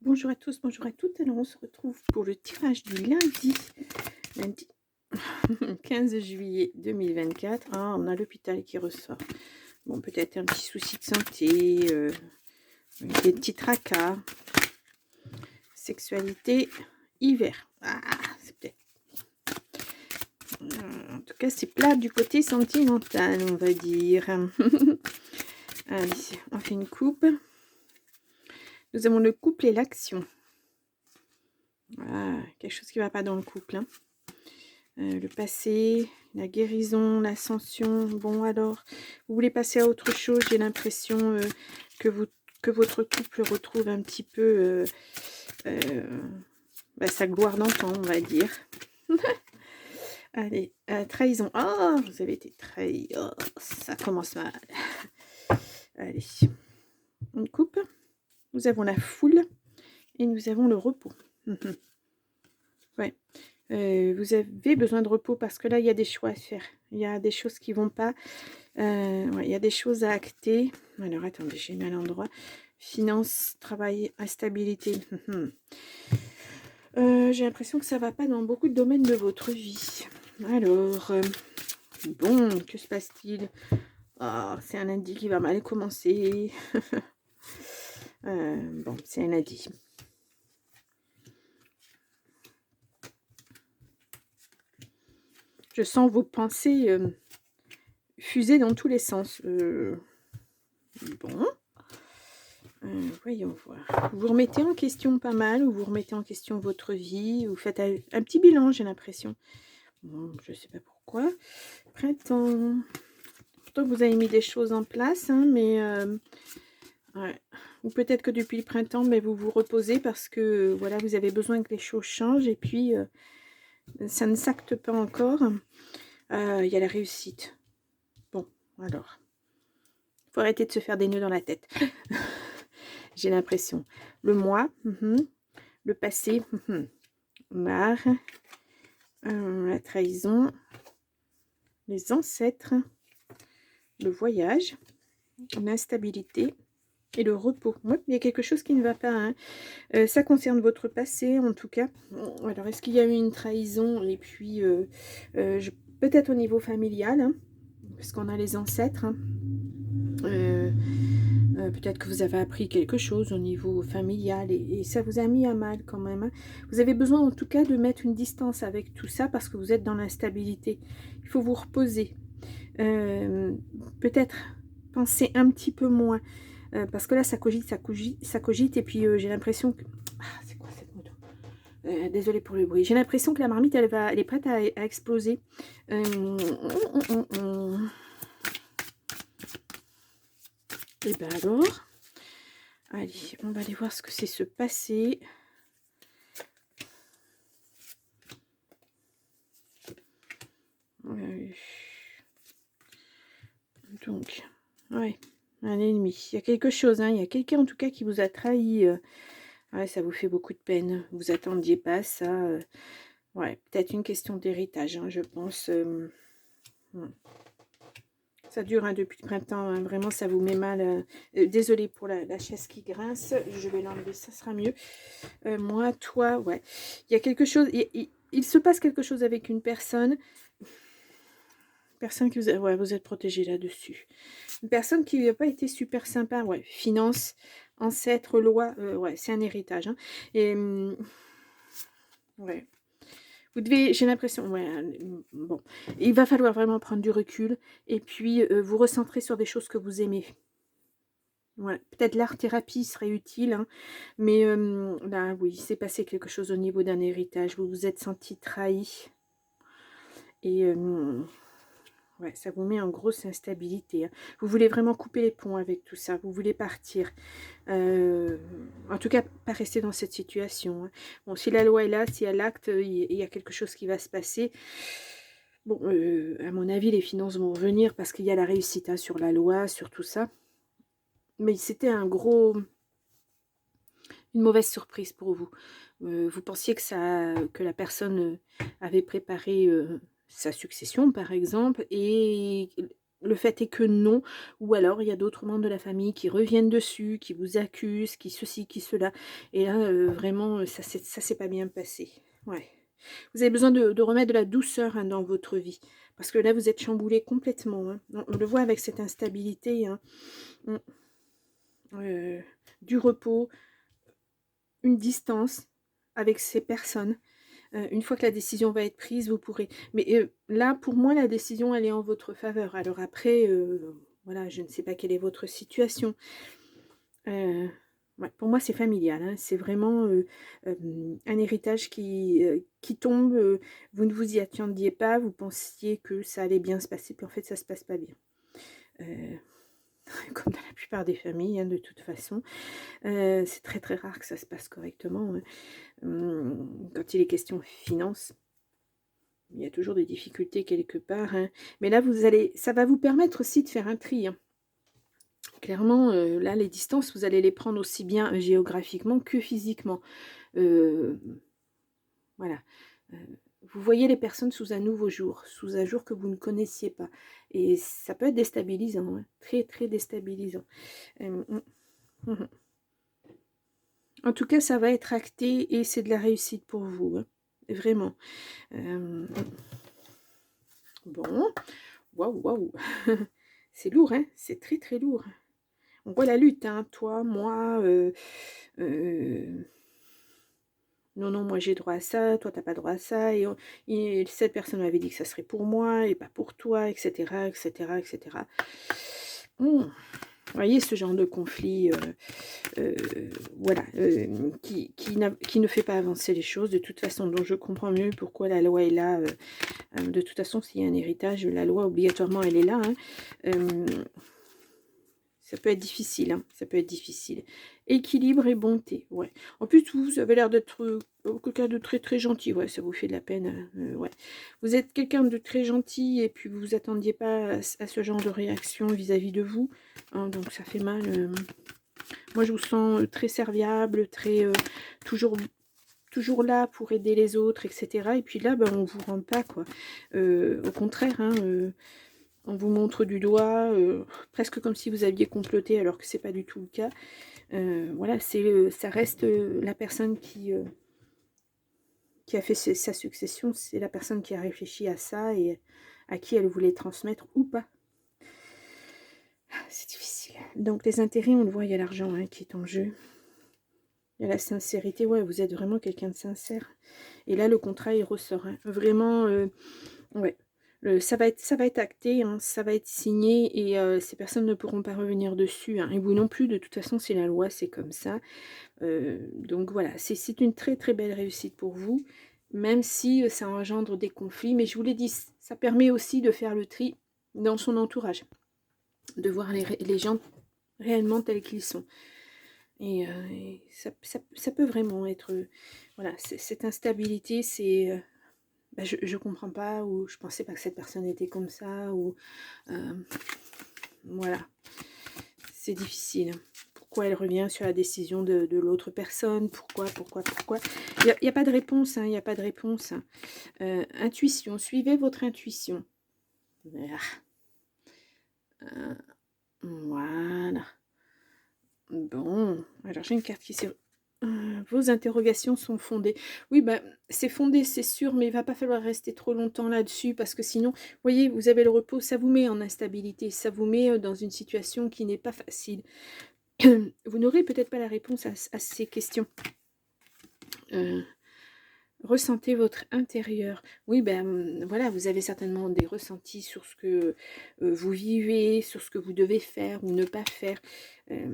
Bonjour à tous, bonjour à toutes. Alors on se retrouve pour le tirage du lundi 15 juillet 2024. Ah, on a l'hôpital qui ressort. Bon, peut-être un petit souci de santé, des petits tracas, sexualité, hiver. Ah, c'est peut-être. En tout cas, c'est plat du côté sentimental, on va dire. Allez, on fait une coupe. Nous avons le couple et l'action. Voilà, quelque chose qui ne va pas dans le couple, hein. Le passé, la guérison, l'ascension. Bon, alors, vous voulez passer à autre chose. J'ai l'impression que votre couple retrouve un petit peu sa gloire d'antan, on va dire. Allez, trahison. Oh, vous avez été trahi. Oh, ça commence mal. Allez, on coupe. Nous avons la foule et nous avons le repos. Ouais. Vous avez besoin de repos parce que là, il y a des choix à faire. Il y a des choses qui vont pas. Ouais, il y a des choses à acter. Alors, attendez, j'ai mis à l'endroit. Finance, travail, instabilité. J'ai l'impression que ça va pas dans beaucoup de domaines de votre vie. Alors, bon, que se passe-t-il? Oh, c'est un lundi qui va mal commencer. Bon, c'est un lundi. Je sens vos pensées fuser dans tous les sens. Bon. Voyons voir. Vous remettez en question pas mal, ou vous remettez en question votre vie, vous faites un petit bilan, j'ai l'impression. Bon, je sais pas pourquoi. Printemps. Pourtant, vous avez mis des choses en place, hein, mais... ouais. Ou peut-être que depuis le printemps, mais vous vous reposez parce que, voilà, vous avez besoin que les choses changent, et puis, ça ne s'acte pas encore. Il y a la réussite. Bon, alors. Faut arrêter de se faire des nœuds dans la tête. J'ai l'impression. Le moi, le passé, marre, la trahison, les ancêtres, le voyage, l'instabilité et le repos. Ouais, il y a quelque chose qui ne va pas, hein. Ça concerne votre passé, en tout cas. Alors, est-ce qu'il y a eu une trahison? Et puis, peut-être au niveau familial, hein, parce qu'on a les ancêtres, hein. Peut-être que vous avez appris quelque chose au niveau familial et ça vous a mis à mal quand même, hein. Vous avez besoin en tout cas de mettre une distance avec tout ça parce que vous êtes dans l'instabilité. Il faut vous reposer. Peut-être penser un petit peu moins. Parce que là, ça cogite, ça cogite. Et puis, j'ai l'impression que... Ah, c'est quoi cette moto? Désolée pour le bruit. J'ai l'impression que la marmite, elle est prête à exploser. Et ben alors... Allez, on va aller voir ce que c'est ce passé. Donc, ouais, un ennemi. Il y a quelque chose, hein. Il y a quelqu'un en tout cas qui vous a trahi. Ouais, ça vous fait beaucoup de peine. Vous attendiez pas ça. Ouais, peut-être une question d'héritage, hein, je pense. Ça dure, hein, depuis le printemps, hein, vraiment ça vous met mal. Désolée pour la chaise qui grince, je vais l'enlever, ça sera mieux. Moi, toi, ouais. Il y a quelque chose, il se passe quelque chose avec une personne. Personne qui vous... Ouais, vous êtes protégé là-dessus. Une personne qui n'a pas été super sympa, ouais. Finance, ancêtre, loi, ouais, c'est un héritage, hein. Et... ouais. Vous devez, j'ai l'impression, ouais, bon, il va falloir vraiment prendre du recul et puis vous recentrer sur des choses que vous aimez. Ouais, peut-être l'art-thérapie serait utile, hein, mais là, oui, il s'est passé quelque chose au niveau d'un héritage. Vous vous êtes senti trahi et ouais, ça vous met en grosse instabilité, hein. Vous voulez vraiment couper les ponts avec tout ça. Vous voulez partir. En tout cas, pas rester dans cette situation, hein. Bon, si la loi est là, si elle acte, il y a quelque chose qui va se passer. Bon, à mon avis, les finances vont revenir parce qu'il y a la réussite, hein, sur la loi, sur tout ça. Mais c'était une mauvaise surprise pour vous. Vous pensiez que la personne avait préparé sa succession, par exemple, et le fait est que non, ou alors il y a d'autres membres de la famille qui reviennent dessus, qui vous accusent, qui ceci, qui cela, et là, vraiment, ça s'est pas bien passé. Ouais. Vous avez besoin de remettre de la douceur, hein, dans votre vie, parce que là, vous êtes chamboulé complètement, hein. On le voit avec cette instabilité, hein. Mmh, du repos, une distance avec ces personnes. Une fois que la décision va être prise, vous pourrez mais là, pour moi, la décision, elle est en votre faveur. Alors après, voilà, je ne sais pas quelle est votre situation. Heu, ouais, pour moi, c'est familial, hein. C'est vraiment, un héritage qui tombe, vous ne vous y attendiez pas, vous pensiez que ça allait bien se passer, puis en fait, ça se passe pas bien. Heu, comme dans la plupart des familles, hein, de toute façon. C'est très, très rare que ça se passe correctement, hein. Quand il est question finances, il y a toujours des difficultés quelque part, hein. Mais là, ça va vous permettre aussi de faire un tri, hein. Clairement, là, les distances, vous allez les prendre aussi bien géographiquement que physiquement. Heu, voilà. Heu, vous voyez les personnes sous un nouveau jour, sous un jour que vous ne connaissiez pas, et ça peut être déstabilisant, hein, très, très déstabilisant. Mmh. Mmh. En tout cas, ça va être acté et c'est de la réussite pour vous, hein, vraiment. Hem, bon, waouh, waouh! C'est lourd, hein, c'est très, très lourd. On voit la lutte, hein, toi, moi, heu, non, non, moi j'ai droit à ça, toi tu pas droit à ça, et cette personne m'avait dit que ça serait pour moi et pas pour toi, et cetera, et cetera, et cetera. Mmh. Vous voyez ce genre de conflit, heu, voilà, qui ne fait pas avancer les choses de toute façon, donc je comprends mieux pourquoi la loi est là, de toute façon, s'il y a un héritage, la loi obligatoirement elle est là, hein. Hem, ça peut être difficile, hein, ça peut être difficile. Équilibre et bonté, ouais. En plus, vous avez l'air d'être, quelqu'un de très, très gentil, ouais, ça vous fait de la peine, ouais. Vous êtes quelqu'un de très gentil et puis vous vous attendiez pas à ce genre de réaction vis-à-vis de vous, hein, donc ça fait mal, moi je vous sens, très serviable, très, toujours là pour aider les autres, et cetera, et puis là, ben, on vous rend pas, quoi. Au contraire, hein, on vous montre du doigt, presque comme si vous aviez comploté alors que c'est pas du tout le cas. Voilà, ça reste, la personne qui a fait sa succession, c'est la personne qui a réfléchi à ça et à qui elle voulait transmettre ou pas. C'est difficile. Donc les intérêts, on le voit, il y a l'argent, hein, qui est en jeu. Il y a la sincérité, ouais, vous êtes vraiment quelqu'un de sincère. Et là, le contrat, il ressort, hein. Vraiment, ouais. Ça va être acté, hein, ça va être signé, et ces personnes ne pourront pas revenir dessus, hein, et vous non plus, de toute façon, c'est la loi, c'est comme ça. Donc voilà, c'est une très, très belle réussite pour vous, même si, ça engendre des conflits. Mais je vous l'ai dit, ça permet aussi de faire le tri dans son entourage, de voir les gens réellement tels qu'ils sont. Et ça peut vraiment être, voilà, cette instabilité, c'est, bah, je comprends pas, ou je pensais pas que cette personne était comme ça, ou voilà, c'est difficile. Pourquoi elle revient sur la décision de l'autre personne? Pourquoi? Il y a pas de réponse, hein, il y a pas de réponse, hein. Intuition, suivez votre intuition. Ah, voilà. Bon, alors j'ai une carte qui s'est... Vos interrogations sont fondées. Oui, ben, c'est fondé, c'est sûr, mais il va pas falloir rester trop longtemps là-dessus, parce que sinon, vous voyez, vous avez le repos, ça vous met en instabilité, ça vous met, dans une situation qui n'est pas facile. Vous n'aurez peut-être pas la réponse à ces questions. Heu, Ressentez votre intérieur. Oui, ben, voilà, vous avez certainement des ressentis sur ce que, vous vivez, sur ce que vous devez faire ou ne pas faire. Hem,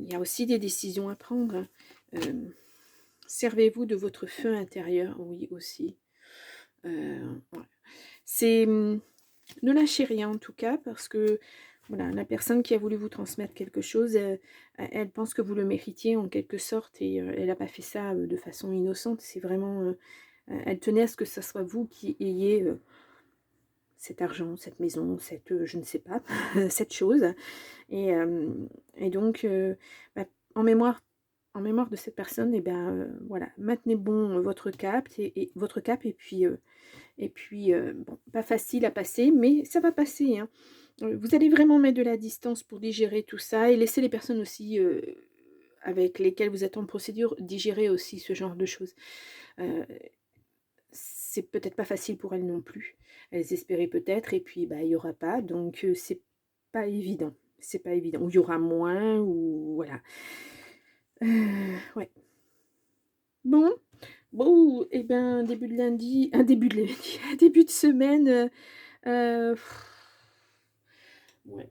il y a aussi des décisions à prendre. Servez-vous de votre feu intérieur, oui, aussi. Ouais. C'est, ne lâchez rien en tout cas, parce que, voilà, la personne qui a voulu vous transmettre quelque chose, elle pense que vous le méritiez en quelque sorte, et elle n'a pas fait ça, de façon innocente. C'est vraiment, elle tenait à ce que ça soit vous qui ayez, cet argent, cette maison, cette, je ne sais pas, cette chose, et donc bah, en mémoire de cette personne, et ben, voilà, maintenez bon votre cap, et puis, bon, pas facile à passer, mais ça va passer, hein. Vous allez vraiment mettre de la distance pour digérer tout ça et laisser les personnes aussi, avec lesquelles vous êtes en procédure, digérer aussi ce genre de choses. Heu, c'est peut-être pas facile pour elles non plus. Elles espéraient peut-être et puis, bah, il y aura pas donc c'est pas évident. C'est pas évident. Ou il y aura moins ou voilà. Ouais. Bon, bon et ben, début de lundi un début de lundi, un début de semaine, heu, ouais,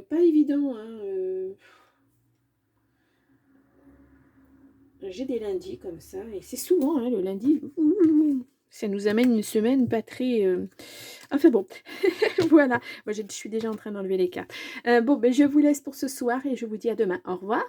pas évident, hein, j'ai des lundis comme ça et c'est souvent, hein, le lundi, ça nous amène une semaine pas très, enfin bon, voilà. Moi je suis déjà en train d'enlever les cartes. Bon, ben, je vous laisse pour ce soir et je vous dis à demain. Au revoir.